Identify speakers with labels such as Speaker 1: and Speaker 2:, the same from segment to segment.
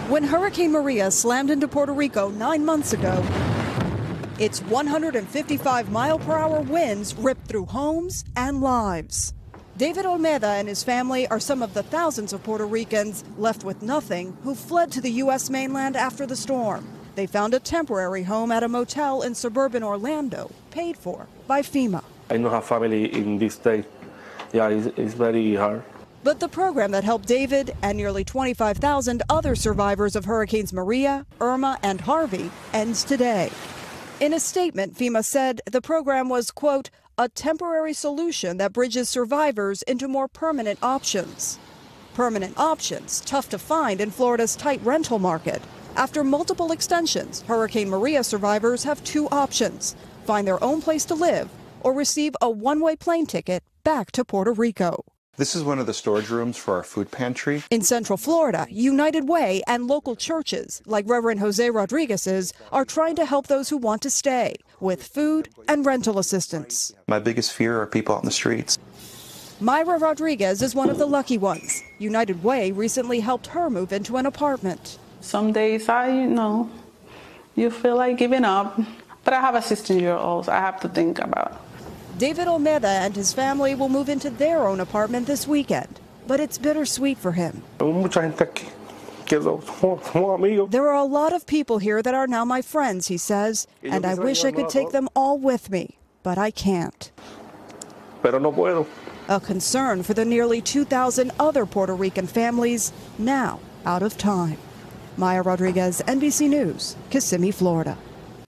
Speaker 1: When Hurricane Maria slammed into Puerto Rico 9 months ago, its 155-mile-per-hour winds ripped through homes and lives. David Olmeda and his family are some of the thousands of Puerto Ricans left with nothing who fled to the U.S. mainland after the storm. They found a temporary home at a motel in suburban Orlando, paid for by FEMA.
Speaker 2: I don't have family in this state. Yeah, it's very hard.
Speaker 1: But the program that helped David and nearly 25,000 other survivors of Hurricanes Maria, Irma, and Harvey ends today. In a statement, FEMA said the program was, quote, a temporary solution that bridges survivors into more permanent options. Permanent options, tough to find in Florida's tight rental market. After multiple extensions, Hurricane Maria survivors have two options: find their own place to live or receive a one-way plane ticket back to Puerto Rico.
Speaker 3: This is one of the storage rooms for our food pantry.
Speaker 1: In Central Florida, United Way and local churches, like Reverend Jose Rodriguez's, are trying to help those who want to stay with food and rental assistance.
Speaker 3: My biggest fear are people out in the streets.
Speaker 1: Myra Rodriguez is one of the lucky ones. United Way recently helped her move into an apartment.
Speaker 4: Some days you feel like giving up, but I have a 16-year-old, so I have to think about.
Speaker 1: David Olmeda and his family will move into their own apartment this weekend, but it's bittersweet for him. There are a lot of people here that are now my friends, he says, and I wish I could take them all with me, but I can't.
Speaker 2: Pero no puedo.
Speaker 1: A concern for the nearly 2,000 other Puerto Rican families now out of time. Maya Rodriguez, NBC News, Kissimmee, Florida.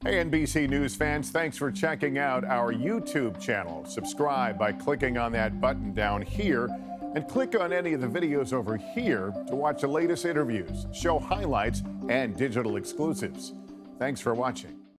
Speaker 5: Hey, NBC News fans, thanks for checking out our YouTube channel. Subscribe by clicking on that button down here and click on any of the videos over here to watch the latest interviews, show highlights, and digital exclusives. Thanks for watching.